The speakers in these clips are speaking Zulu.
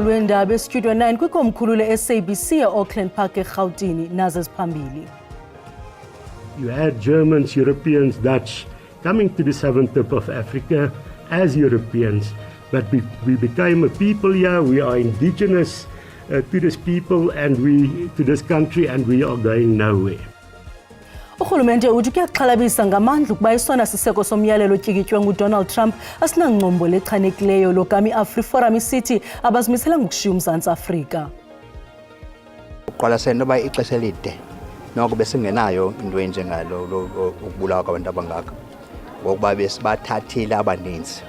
lweendaba eStudio 9 kwikomkhulu le-SABC e-Auckland Park eRhawutini nazo eziphambili. You had Germans, Europeans, Dutch coming to the southern tip of Africa as Europeans, but we became a people here. We are indigenous to this people and to this country, and we are going nowhere. Urhulumente uthi kuyaxhalabisa ngamandla ukuba isona siseko somyalelo otyikitywe nguDonald Trump asinangqombo lechanekileyo lokami AfriForum isithi abazimisela ngokushiya uMzantsi Afrika. Uqwalasela noba ixesha elide noko besingenayo into enjengalo ukubulawa kwabantu abangaka ngokuba besibathathile abaninzi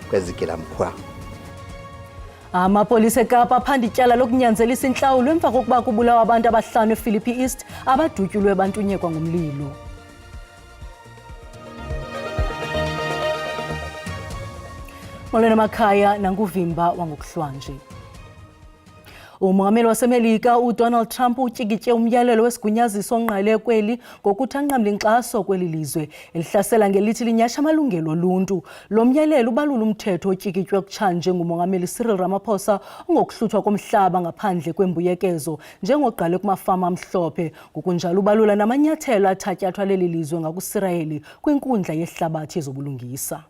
kwezigilamkhuba. Amapolisa eKapa aphanda ityala lokunyanzelisa intlawulo emva kokuba kubulawa abantu abahlanu ePhilippi East abadutyulwe bantunyekwa ngomlilo. Molweni emakhaya nanguvimba wangokuhlwanje. Umongameli waseMelika uDonald Trump utyikitye umyalelo wesigunyaziso ongqale kweli ngokuthi anqamle inkxaso kweli lizwe elihlasela ngelithi linyasha amalungelo oluntu. Lo myalelo ubalula umthetho otyikitywe kutshanje ngumongameli Cyril Ramaphosa ongokuhluthwa komhlaba ngaphandle kwembuyekezo njengogqale kumafama amhlophe. Ngokunjalo ubalula namanyathelo athatyathwa leli lizwe ngakuSirayeli kwinkundla yehlabathi ezobulungisa.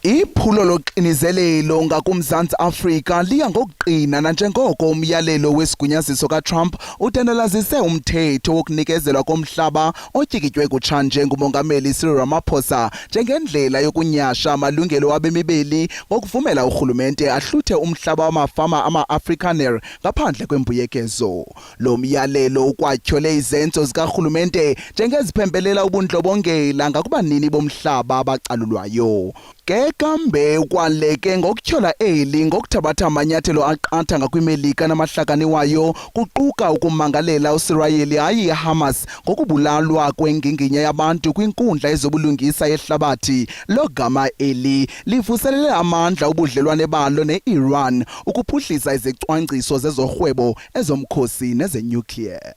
Iphulo loqinizelelo ngakumzantsi Afrika liya ngokuqina nanjengoko umyalelo wesigunyaziso kaTrump utendelazise umthetho wokunikezelwa komhlaba otyikitywe kutshanje ngumongameli Cyril Ramaphosa njengendlela yokunyasha amalungelo wabemibeli ngokuvumela urhulumente ahluthe umhlaba wamafama ama-Afrikaner ngaphandle kwembuyekezo. Lo myalelo ukwatyhole izenzo zikarhulumente njengeziphembelela ubundlobongela ngakubanini bomhlaba abacalulwayo. Kambe kwaleke ngokutyhola eli ngokuthabatha amanyathelo aqatha ngakwiMelika namahlakani wayo kuquka ukumangalela uSirayeli hayi iHamas ngokubulalwa kwenginginya yabantu kwinkundla ezobulungisa yehlabathi. Lo gama eli livuselele amandla ubudlelwane balo ne-Iran ukuphuhlisa izicwangciso zezorhwebo ezomkhosi nezenuclear.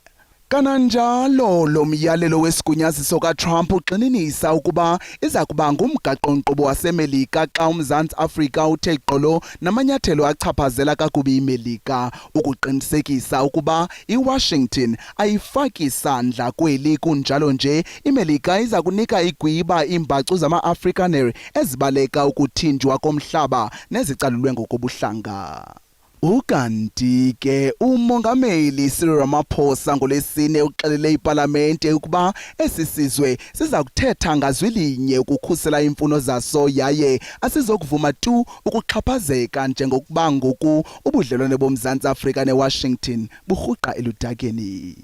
Kananjalo lo myalelo wesigunyaziso kaTrump uxinisa ukuba iza kuba ngumgaqo-nkqubo waseMelika xa uMzantsi Afrika uthe gqolo namanyathelo achaphazela kakubi iMelika ukuqinisekisa ukuba iWashington ayifaki isandla kweli. Kunjalo nje iMelika iza kunika igwiba iimbacu zama-Afrikaner ezibaleka ukuthinjwa komhlaba nezicalulwe ngokobuhlanga. Ukanti ke umongameli Cyril Ramaphosa ngolesine uxelele ipalamente ukuba esi sizwe siza kuthetha ngazwi linye ukukhusela imfuno zaso yaye asizokuvuma tu ukuxhaphazeka njengokuba ngoku ubudlelwane boMzantsi Afrika neWashington burhuqa eludakeni.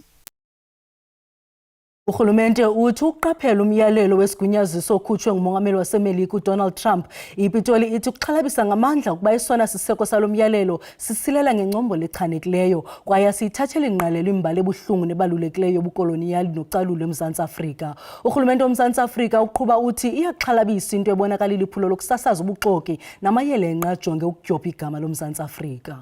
Urhulumente uthi uqaphela umyalelo wesigunyaziso okhutshwe ngumongameli waseMelika uDonald Trump. Ipitoli ithi ukuxhalabisa ngamandla ukuba isona siseko salo myalelo sisilela ngengcombo lechanekileyo kwaye siyithathele ingqalelo imbali ebuhlungu nebalulekileyo yobukoloniyali nocalulo eMzantsi Afrika. Urhulumente woMzantsi Afrika uqhuba uthi iyaxhalabisa into ebonakala iliphulo lokusasaza ubuxoki namayelenqa ajonge ukudyobha igama loMzantsi Afrika.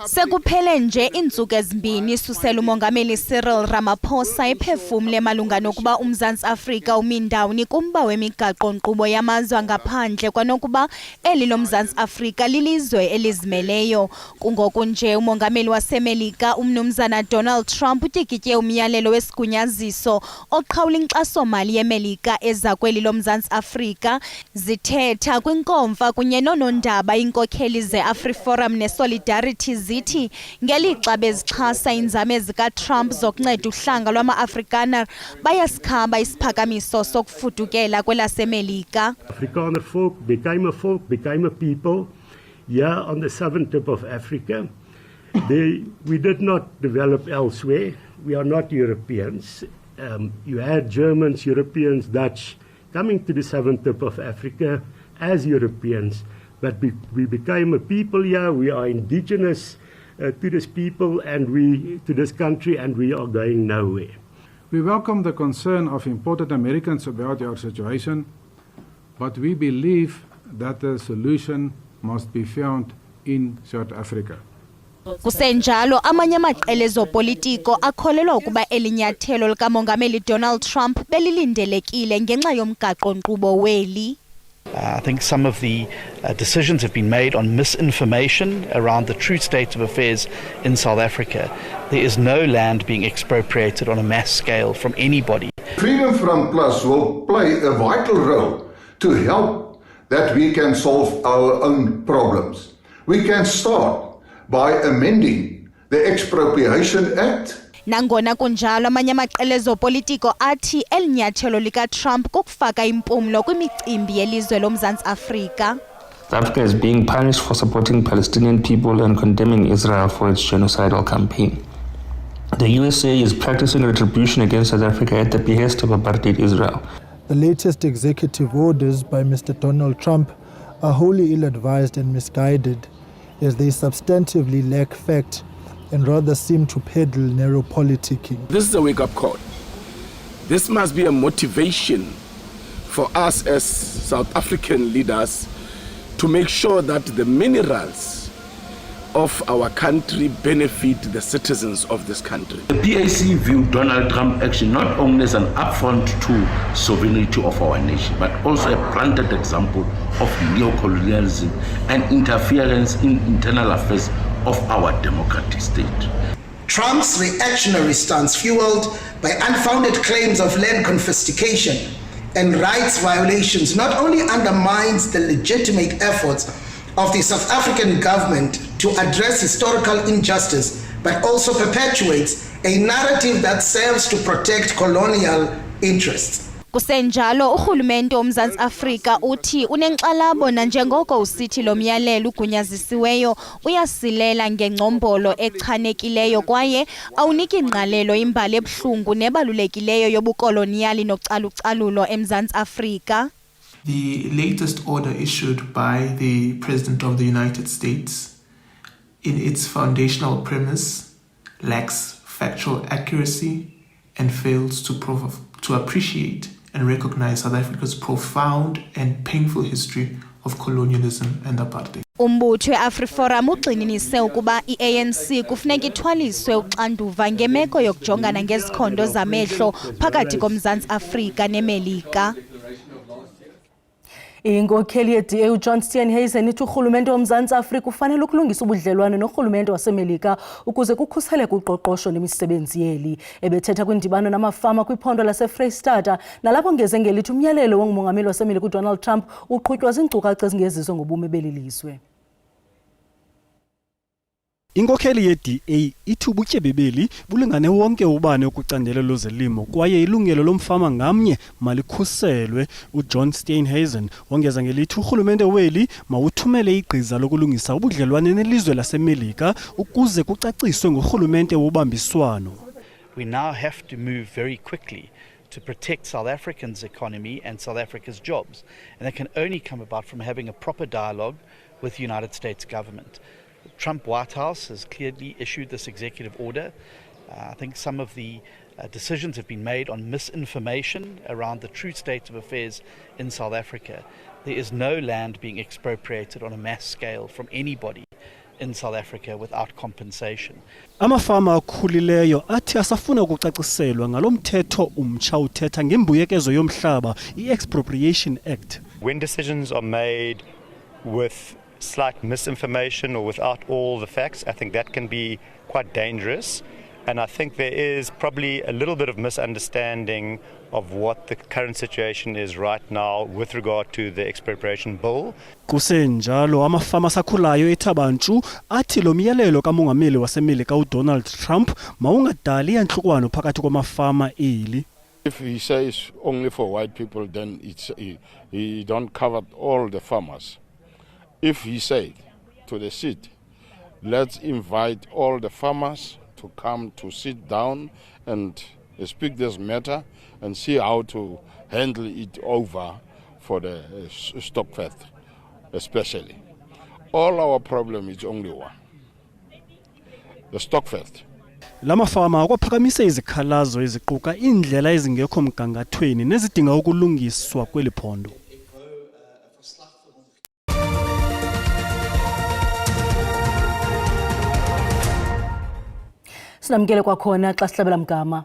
Sekuphele nje iintsuku ezimbini susela umongameli Cyril Ramaphosa ephefumle malunga nokuba uMzantsi Afrika umi ndawoni kumba wemigaqo-nkqubo yamazwe ngaphandle kwanokuba eli loMzantsi Afrika lilizwe elizimeleyo. Kungoku nje umongameli waseMelika umnumzana Donald Trump utyikitye umyalelo wesigunyaziso oqhawula inkxaso-mali yeMelika eza kweli loMzantsi Afrika. Zithetha kwinkomfa kunye noonondaba iinkokheli ze-AfriForum neSolidarity zithi ngelixa bezixhasa inzame zikaTrump zokunceda uhlanga lwama-Afrikaner bayasikhaba isiphakamiso sokufudukela kwelaseMelika. Afrikaner folk, became a people here on the southern tip of Africa. We did not develop elsewhere. We are not Europeans. You had Germans, Europeans, Dutch coming to the southern tip of Africa as Europeans. But we became a people here. We are indigenous to this people and to this country, and we are going nowhere. We welcome the concern of imported Americans about our situation, but we believe that the solution must be found in South Africa. Kusenjalo amanye amaqela ezopolitiko akholelwa ukuba elinyathelo likamongameli Donald Trump belilindelekile ngenxa yomgaqo-nkqubo weli. I think some of the decisions have been made on misinformation around the true state of affairs in South Africa. There is no land being expropriated on a mass scale from anybody. Freedom Front Plus will play a vital role to help that we can solve our own problems. We can start by amending the Expropriation Act. Nangona kunjalo amanye amaqela ezopolitiko athi elinyathelo lika-Trump kukufaka impumlo kwimicimbi yelizwe loMzantsi Afrika. South Africa is being punished for supporting Palestinian people and condemning Israel for its genocidal campaign. The USA is practicing retribution against South Africa at the behest of apartheid Israel. The latest executive orders by Mr. Donald Trump are wholly ill-advised and misguided, as they substantively lack fact and rather seem to peddle narrow politicking. This is a wake-up call. This must be a motivation for us as South African leaders to make sure that the minerals of our country benefit the citizens of this country. The PAC viewed Donald Trump's action not only as an affront to sovereignty of our nation, but also a blunted example of neocolonialism and interference in internal affairs of our democratic state. Trump's reactionary stance, fueled by unfounded claims of land confiscation and rights violations, not only undermines the legitimate efforts of the South African government to address historical injustice, but also perpetuates a narrative that serves to protect colonial interests. Kusenjalo urhulumente woMzantsi Afrika uthi unenkxalabo nanjengoko usithi lo myalelo ugunyazisiweyo uyasilela ngengcombolo echanekileyo kwaye awuniki ingqalelo imbali ebuhlungu nebalulekileyo yobukoloniyali nocalucalulo eMzantsi Afrika. The latest order issued by the President of the United States, in its foundational premise, lacks factual accuracy and fails to appreciate and recognize South Africa's profound and painful history of colonialism and apartheid. Umbutho weAfriforum ugxininise ukuba iANC kufuneka ithwaliswe uxanduva ngemeko yokujongana ngezikhondo zamehlo phakathi koMzantsi Afrika neMelika. Inkokheli ye-DA uJohn Steenhuisen ithi urhulumente woMzantsi Afrika ufanele ukulungisa ubudlelwane norhulumente waseMelika ukuze kukhuseleke uqoqosho nemisebenzi yeli. Ebethetha kwindibano namafama kwiphondo laseFreystata nalapho ngeze ngelithi umyalelo wongumongameli waseMelika uDonald Trump uqhutywa ziinkcukacha ezingezizo ngobume beli lizwe. Inkokheli ye-DA ithi ubutyebi beli bulingane wonke ubane ukucandelo lozolimo kwaye ilungelo lomfama ngamnye malikhuselwe. uJohn Steenhuisen wongeza ngelithi urhulumente weli mawuthumele igqiza lokulungisa ubudlelwane nelizwe laseMelika ukuze kucaciswe ngorhulumente wobambiswano. We now have to move very quickly to protect South Africa's economy and South Africa's jobs, and that can only come about from having a proper dialogue with the United States government. The Trump White House has clearly issued this executive order. I think some of the decisions have been made on misinformation around the true state of affairs in South Africa. There is no land being expropriated on a mass scale from anybody in South Africa without compensation. Amafama akhulileyo athi asafuna ukucaciselwa ngalomthetho umtsha uthetha ngembuyekezo yomhlaba, i-Expropriation Act. When decisions are made with slight misinformation or without all the facts, I think that can be quite dangerous. And I think there is probably a little bit of misunderstanding of what the current situation is right now with regard to the expropriation bill. Kusenjalo amafama sakhulayo eThabanchu athi lo myalelo kamongameli waseMelika uDonald Trump mawungadali yanhlukwano phakathi kwamafama eli. If he says only for white people, then he don't cover all the farmers. If he said to the city, let's invite all the farmers to come to sit down and speak this matter and see how to handle it over for the Stokvel especially. All our problem is only one, the Stokvel. Lamafama akwaphakamise izikhalazo eziquka indlela ezingekho mgangathweni nezidinga ukulungiswa kweli phondo. Sinamkele kwakhona xa sihlabela mgama.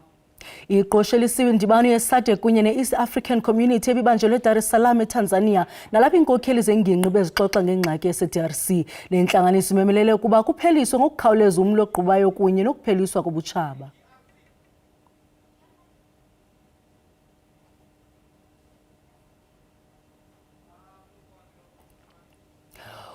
Iqoshelisiwe indibano yeSADC kunye ne-East African Community ebibanjelwe eDar es Salaam eTanzania nalapho iinkokheli zengingqi bezixoxa ngengxaki yase-DRC. Le ntlanganiso imemelele ukuba kupheliswe ngokukhawuleza umlo ogqubayo kunye nokupheliswa kobutshaba.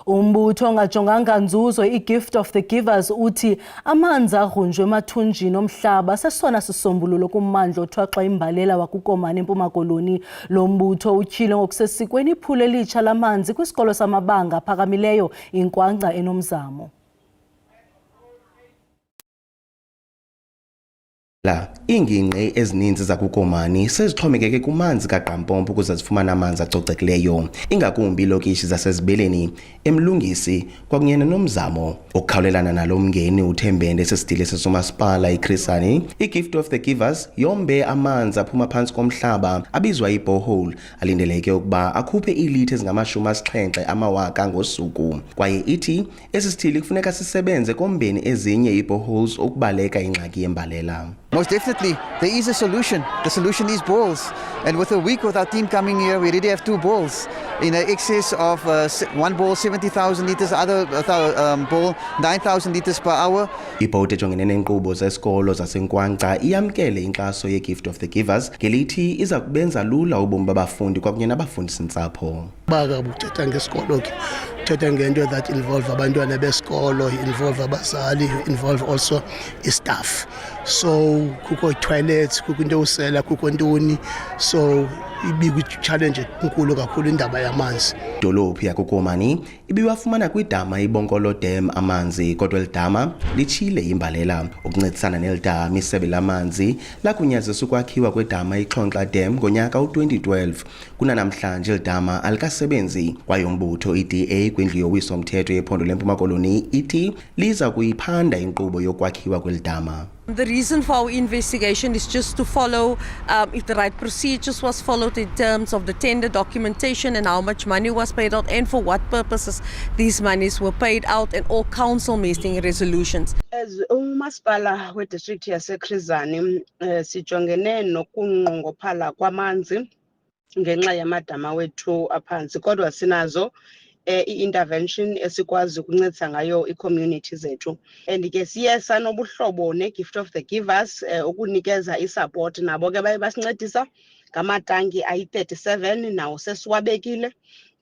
Umbutho ongajonganga nzuzo i-Gift of the Givers uthi amanzi agrunjwe emathunjini omhlaba sesona sisombululo kummandla othwaxwa imbalela wakuKomani eMpuma Koloni. Lo mbutho utyhile ngokusesikweni iphulo elitsha lamanzi kwisikolo samabanga aphakamileyo iNkwankca eNomzamo. Iingingqi ezininzi zakuKomani sezixhomekeke kumanzi kaGqampompo ukuze zifumane amanzi acocekileyo, ingakumbi ilokishi zasezibeleni, eMlungisi kwakunye neNomzamo. Ukukhawulelana nalo mngeni uThembende sesidile sesomasipala iChris Hani, i-Gift of the Givers yombe amanzi aphuma phantsi komhlaba abizwa i-borehole alindeleke ukuba akhuphe iilitha ezingama-70,000 ngosuku. Kwaye ithi esi sithili kufuneka sisebenze kombeni ezinye ii-boreholes ukubaleka ingxaki yembalela. Most definitely, there is a solution. The solution is balls. And with a week with our team coming here, we already have 2 balls. In an excess of one ball, 70,000 litres, other ball, 9,000 litres per hour. Ibhodi ejongene neenkqubo zesikolo zaseNkwankca iyamkele inkxaso ye-Gift of the Givers ngelithi iza kubenza lula ubomi babafundi kwakunye nabafundisi-ntsapho. Uthetha ngesikolo ke uthetha ngento that involve abantwana besikolo, involve abazali, involve also i-staff. So kukho toilets, kukho into usela, kukho ntoni, so challenge enkulu kakhulu indaba yamanzi. Idolophu yakuKomani ibiwafumana kwidama iBonkolo Dam amanzi, kodwa elidama litshile imbalela. Ukuncedisana nelidama isebe lamanzi lakunyazisa ukwakhiwa kwedama iXhonkxa Dam ngonyaka u-2012. Kunanamhlanje elidama alikasebenzi kwaye umbutho iDA kwindlu yowiso-mthetho yephondo leMpuma Koloni ithi liza kuyiphanda inkqubo yokwakhiwa kwelidama. The reason for our investigation is just to follow if the right procedures was followed in terms of the tender documentation and how much money was paid out and for what purposes these monies were paid out and all council meeting resolutions. As umasipala we-district yaseChris Hani sijongene nokunqongophala kwamanzi ngenxa yamadama wethu aphansi, kodwa sinazo i-intervention esikwazi ukuncedisa ngayo i-community zethu. And ke siye sanobuhlobo ne-Gift of the Givers ukunikeza i-support, nabo ke baye basincedisa ngamatanki ayi-37 nawo sesiwabekile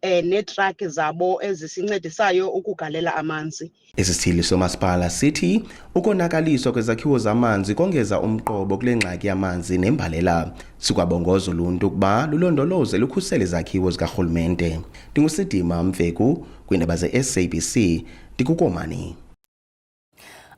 neetrakhi zabo ezisincedisayo ukugalela amanzi. Esi sithili somasipala sithi ukonakaliswa kwezakhiwo zamanzi kongeza umqobo kule ngxaki yamanzi nembalela. Sikwabongoza uluntu ukuba lulondoloze lukhusele izakhiwo zikarhulumente. Ndingusidima Mveku kwiindaba ze-SABC ndikuKomani.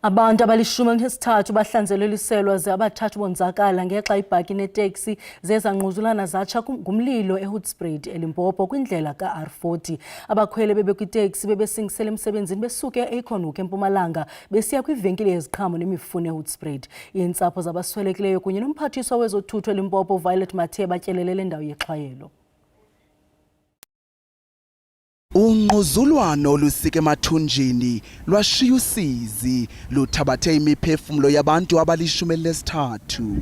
Abantu abali-13 bahlanzeleliselwa ze abathathu bonzakala ngexa ibhaki neteksi zezangquzulana zatsha ngumlilo eHoedspruit eLimpopo kwindlela ka-R40. Abakhwele bebekwiteksi bebesingisele emsebenzini besuke e-Econhoek eMpumalanga besiya kwivenkile yeziqhamo nemifuno eHoedspruit. Iintsapho zabaswelekileyo kunye nomphathiswa wezothutho eLimpopo Violet Mathe batyelelele indawo yexhwayelo. Ungquzulwano olusike emathunjini lwashiya usizi luthabathe imiphefumlo yabantu abali-13.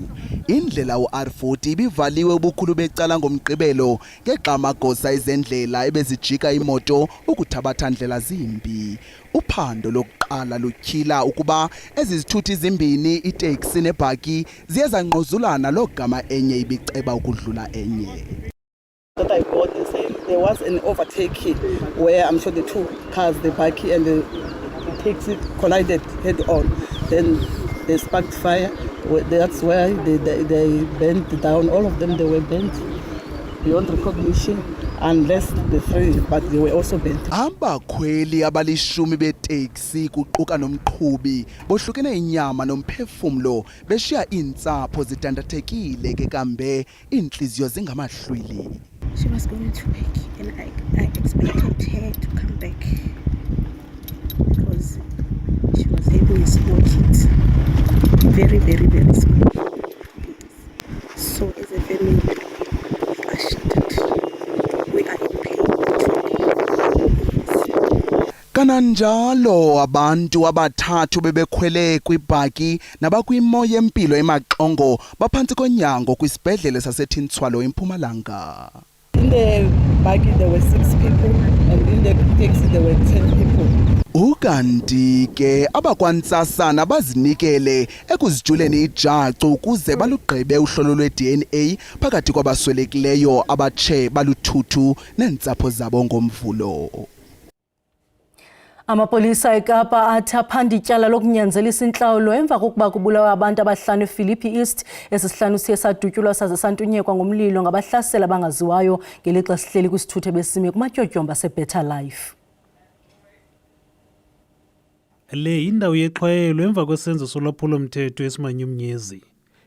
Indlela u-R40 ibivaliwe ubukhulu becala ngomgqibelo ngexa amagosa ezendlela ebezijika imoto ukuthabatha ndlela zimbi. Uphando lokuqala lutyhila ukuba ezi zithuthi zimbini, iteksi nebhaki, ziye zangquzulana logama enye ibiceba ukudlula enye. That I got, they say there was an overtaking where I'm sure the 2 cars, the buggy and the taxi collided head on. Then they sparked fire. That's where they bent down. All of them, they were bent beyond recognition, unless the 3, but they were also bent. Abakhweli abali-10 beteksi kuquka nomqhubi bohlukene inyama nomphefumlo beshiya iintsapho zidandathekile ke kambe iintliziyo zingamahlwili. She was going to work and I expected her to come back because she was having a small kid, very, very, very small. So as a family, we are shattered. We are in pain. Kananjalo abantu abathathu bebekhwele kwibhaki nabakwimo yempilo eMaqongo baphansi konyango kwisibhedlele saseTintswalo eMpumalanga. In the buggy there were 6 people and in the taxi there were 10 people. Ukanti ke abakwantsasana bazinikele ekuzijuleni ijacu ukuze balugqibe uhlolo lwe-DNA phakathi kwabaswelekileyo abatshe baluthuthu neentsapho zabo ngomvulo. Amapolisa eKapa athi aphanda ityala lokunyanzelisa intlawulo emva kokuba kubulawa abantu abahlanu ePhilippi East. Esisihlanu siye sadutyulwa saze santunyekwa ngomlilo ngabahlasela abangaziwayo ngelixa sihleli kwisithuthe besime kumatyotyomba seBetter Life. Le indawo yexhwayelo emva kwesenzo solwaphulo-mthetho esimanyumnyezi.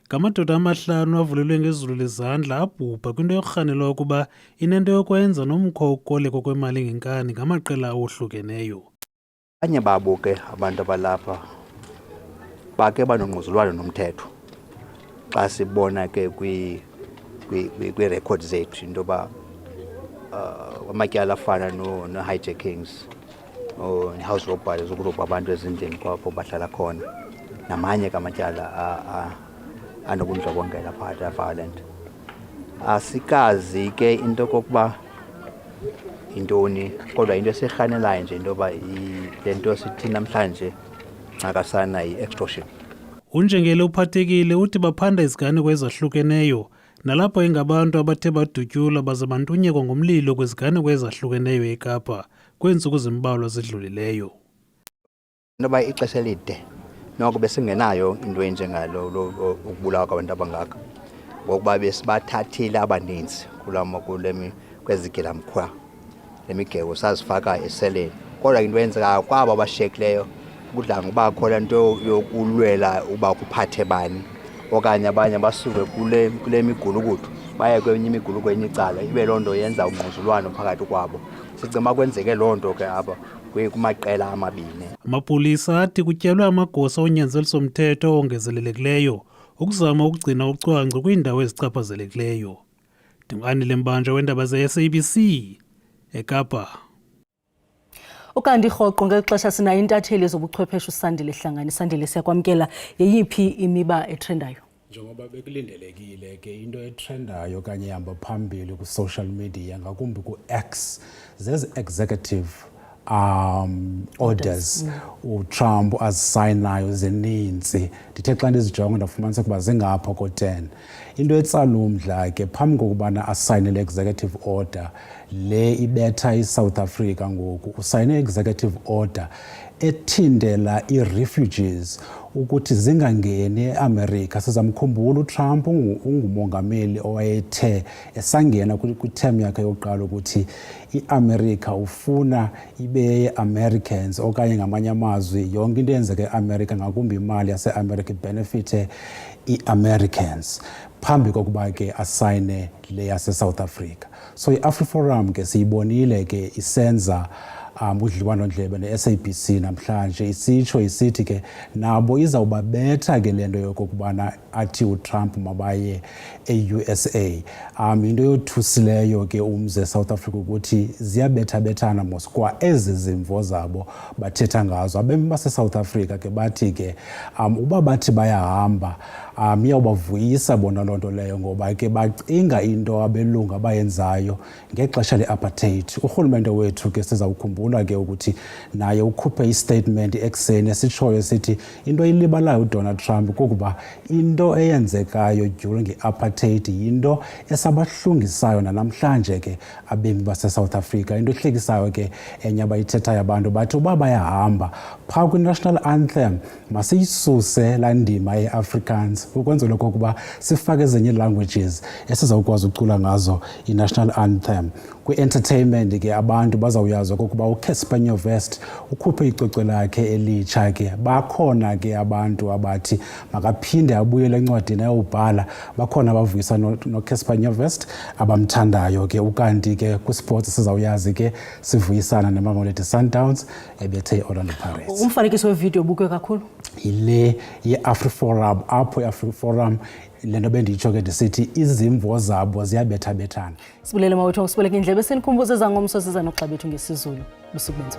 Ngamadoda amahlanu avulelwe ngezulu lezandla abhubha kwinto yorhanelwa ukuba inento yokwenza nomkho wokukolekwa kwemali ngenkani ngamaqela awohlukeneyo. Abanye babo ke abantu abalapha bake banongquzulwano nomthetho. Xa sibona ke kwi-record zethu into yoba amatyala afana no-hijackings house robberies ukurobha abantu ezindlini kwapho bahlala khona namanye kamatyala anobundlobongela phakathi violent. Asikazi ke into kokuba intoni kodwa into esirhanelayo nje into yoba le nto sithi namhlanje ncakasana yi-extortion. Unjengele uphathekile uthi baphanda iziganeko ezahlukeneyo nalapho ingabantu abathe badutyulwa baze bantunyekwa ngomlilo kwiziganeko ezahlukeneyo eKapa kweentsuku zimbalwa zidlulileyo. Noba ixesha elide noko besingenayo into enjengalo ukubulawa kwabantu abangaka ngokuba besibathathile abaninzi kwezigilamkhwa lemigeko sazifaka eseleni. Kodwa into eyenzekayo kwaba abashiyekileyo kudla ngoba khona into yokulwela uba kuphathe bani okanye abanye basuke kule migulukudu baye kwenye imiguluko enye icala ibe loo nto yenza ungquzulwano phakathi kwabo. Sicima kwenzeke loo nto ke apha kumaqela amabini. Amapolisa athi kutyelwe amagosa onyanzeliso mthetho owongezelelekileyo ukuzama ukugcina ucwangco kwiindawo ezichaphazelekileyo. Dingani Lembanja weendaba ze-SABC eKapa. Ukanti rhoqo ngexesha sinayo intatheli zobuchwepheshe uSandile Hlangani. Sandile, siyakwamkela. Yeyiphi imiba etrendayo? Njengoba bekulindelekile ke into etrendayo kanye ihamba phambili ku-social media ngakumbi ku-X zezi executive orders uTrump azisayinayo zininzi. Ndithe xa ndizijonga ndafumanisa ukuba zingapha ko-10. Into etsala umdla ke phambi kokubana asayine le executive order le ibetha iSouth Africa ngoku usayine executive order ethindela i-refugees ukuthi zingangeni eAmerica. Sizamkhumbula uTrump ungumongameli owayethe esangena kwiterm yakhe yokuqala ukuthi iAmerica ufuna ibe ye-Americans okanye ngamanye amazwi yonke into eyenzeka eAmerica ngakumbi imali yaseAmerica benefite i-Americans phambi kokuba ke asayine le yase-South Africa. So i-AfriForum ke siyibonile ke isenza udliwano-ndlebe ne-SABC namhlanje isitsho isithi ke nabo izawubabetha ke lento yokokubana athi uTrump mabaye e-USA. Into yothusileyo ke umze South Africa ukuthi ziyabetha-bethana mos kwa ezi zimvo zabo bathetha ngazo. Abemi base-South Africa ke bathi ke uba bathi bayahamba iyawubavuyisa bona loo nto leyo ngoba ke bacinga into abelungu abayenzayo ngexesha le-apartheid. Urhulumente wethu ke sizawukhumbula ke ukuthi naye ukhuphe istatement ekuseni esitshoyo sithi into eyilibalayo uDonald Trump kukuba into eyenzekayo during i-apartheid yinto esabahlungisayo nanamhlanje ke abemi base-South Africa. Into ehlekisayo ke enye abayithethayo abantu bathi uba bayahamba phaa kwi-national anthem masiyisuse laa ndima ye-Afrikaans ukwenzela okokuba sifake ezinye languages esizawukwazi ucula ngazo i-national anthem. Kwi-entertainment ke abantu bazawuyazi okokuba uCasper Nyovest ukhuphe icwecwe lakhe elitsha ke. Bakhona ke abantu abathi makaphinde abuyele encwadini ayobhala. Bakhona abavuyisa noCasper Nyovest abamthandayo ke. Ukanti ke kwisports sizawuyazi ke sivuyisana neMamelodi Sundowns ebethe iOrlando Pirates. Umfanekiso wevideo ubukwe kakhulu yile ye-AfriForum apho i-AfriForum le nto benditsho ke ndisithi izimvo zabo ziyabetha-bethana. Sibulele mawethu ngosibuleka indlebe senikhumbuze zangomso siza noxa bethu ngesizulu. Busuku benzo.